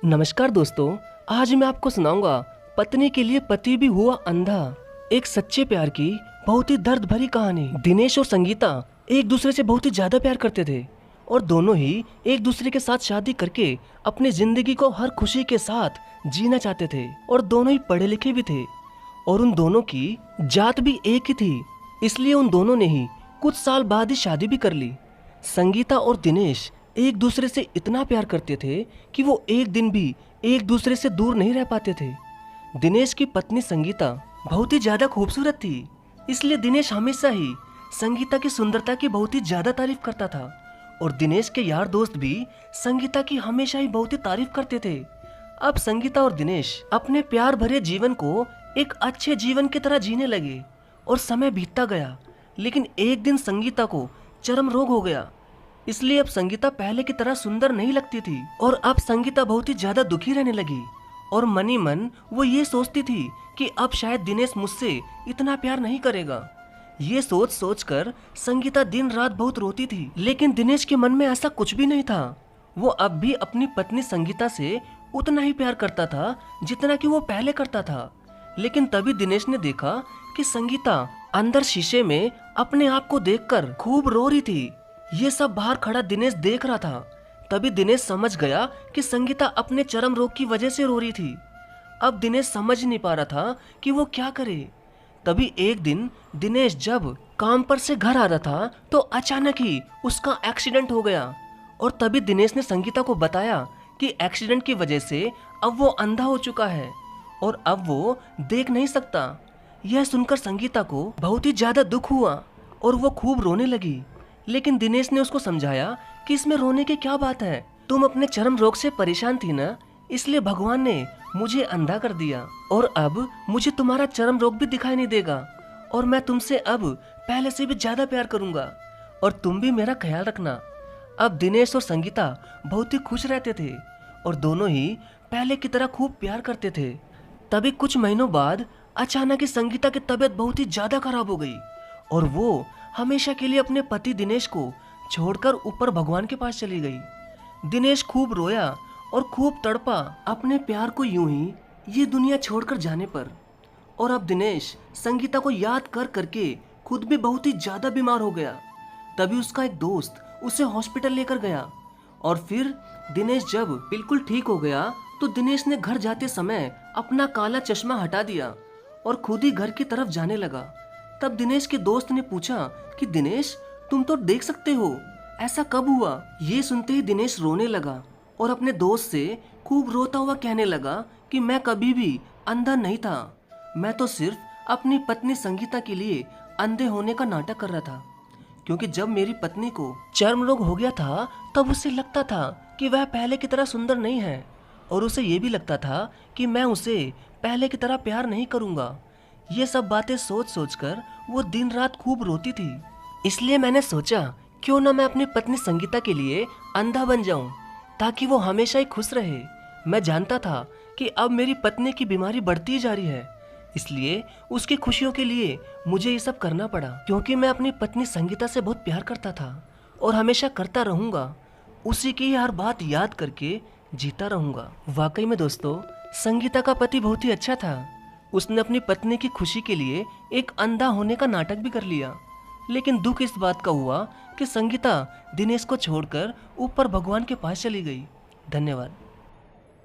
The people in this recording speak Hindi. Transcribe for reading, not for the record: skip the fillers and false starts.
नमस्कार दोस्तों, आज मैं आपको सुनाऊंगा पत्नी के लिए पति भी हुआ अंधा। एक सच्चे प्यार की बहुत ही दर्द भरी कहानी। दिनेश और संगीता एक दूसरे से बहुत ही ज्यादा प्यार करते थे और दोनों ही एक दूसरे के साथ शादी करके अपनी जिंदगी को हर खुशी के साथ जीना चाहते थे और दोनों ही पढ़े लिखे भी थे और उन दोनों की जात भी एक ही थी। इसलिए उन दोनों ने ही कुछ साल बाद ही शादी भी कर ली। संगीता और दिनेश एक दूसरे से इतना प्यार करते थे कि वो एक दिन भी एक दूसरे से दूर नहीं रह पाते थे। दिनेश की पत्नी संगीता बहुत ही ज्यादा खूबसूरत थी, इसलिए दिनेश हमेशा ही संगीता की सुंदरता की बहुत ही ज्यादा तारीफ करता था और दिनेश के यार दोस्त भी संगीता की हमेशा ही बहुत ही तारीफ करते थे। अब संगीता और दिनेश अपने प्यार भरे जीवन को एक अच्छे जीवन की तरह जीने लगे और समय बीतता गया, लेकिन एक दिन संगीता को चर्म रोग हो गया। इसलिए अब संगीता पहले की तरह सुंदर नहीं लगती थी और अब संगीता बहुत ही ज्यादा दुखी रहने लगी और मन ही मन वो ये सोचती थी कि अब शायद दिनेश मुझसे इतना प्यार नहीं करेगा। ये सोच सोच कर संगीता दिन रात बहुत रोती थी, लेकिन दिनेश के मन में ऐसा कुछ भी नहीं था। वो अब भी अपनी पत्नी संगीता से उतना ही प्यार करता था जितना कि वो पहले करता था। लेकिन तभी दिनेश ने देखा कि संगीता अंदर शीशे में अपने आप को देखकर खूब रो रही थी। ये सब बाहर खड़ा दिनेश देख रहा था। तभी दिनेश समझ गया कि संगीता अपने चरम रोग की वजह से रो रही थी। अब दिनेश समझ नहीं पा रहा था कि वो क्या करे। तभी एक दिन दिनेश जब काम पर से घर आ रहा था तो अचानक ही उसका एक्सीडेंट हो गया और तभी दिनेश ने संगीता को बताया कि एक्सीडेंट की वजह से अब वो अंधा हो चुका है और अब वो देख नहीं सकता। यह सुनकर संगीता को बहुत ही ज्यादा दुख हुआ और वो खूब रोने लगी, लेकिन दिनेश ने उसको समझाया कि इसमें रोने की क्या बात है, तुम अपने चर्म रोग से परेशान थी ना, इसलिए भगवान ने मुझे अंधा कर दिया और अब मुझे तुम्हारा चर्म रोग भी दिखाई नहीं देगा और मैं तुमसे अब पहले से भी ज्यादा प्यार करूंगा और तुम भी मेरा ख्याल रखना। अब दिनेश और संगीता बहुत ही खुश रहते थे और दोनों ही पहले की तरह खूब प्यार करते थे। तभी कुछ महीनों बाद अचानक ही संगीता की तबीयत बहुत ही ज्यादा खराब हो गई और वो हमेशा के लिए अपने पति दिनेश को छोड़कर ऊपर भगवान के पास चली गई। दिनेश खूब रोया और खूब तड़पा अपने प्यार को यूं ही ये दुनिया छोड़कर जाने पर। और अब दिनेश संगीता को याद कर करके खुद भी बहुत ही ज्यादा बीमार हो गया। तभी उसका एक दोस्त उसे हॉस्पिटल लेकर गया और फिर दिनेश जब बिल्कुल ठीक हो गया तो दिनेश ने घर जाते समय अपना काला चश्मा हटा दिया और खुद ही घर की तरफ जाने लगा। तब दिनेश के दोस्त ने पूछा कि दिनेश, तुम तो देख सकते हो, ऐसा कब हुआ? ये सुनते ही दिनेश रोने लगा और अपने दोस्त से खूब रोता हुआ कहने लगा कि मैं कभी भी अंधा नहीं था, मैं तो सिर्फ अपनी पत्नी संगीता के लिए अंधे होने का नाटक कर रहा था, क्योंकि जब मेरी पत्नी को चर्म रोग हो गया था तब उसे लगता था कि वह पहले की तरह सुंदर नहीं है और उसे ये भी लगता था कि मैं उसे पहले की तरह प्यार नहीं करूँगा। ये सब बातें सोच सोच कर वो दिन रात खूब रोती थी। इसलिए मैंने सोचा क्यों ना मैं अपनी पत्नी संगीता के लिए अंधा बन जाऊं ताकि वो हमेशा ही खुश रहे। मैं जानता था कि अब मेरी पत्नी की बीमारी बढ़ती जा रही है, इसलिए उसकी खुशियों के लिए मुझे ये सब करना पड़ा, क्योंकि मैं अपनी पत्नी संगीता से बहुत प्यार करता था और हमेशा करता रहूंगा। उसी की हर बात याद करके जीता रहूंगा। वाकई में दोस्तों, संगीता का पति बहुत ही अच्छा था। उसने अपनी पत्नी की खुशी के लिए एक अंधा होने का नाटक भी कर लिया, लेकिन दुख इस बात का हुआ कि संगीता दिनेश को छोड़कर ऊपर भगवान के पास चली गई। धन्यवाद।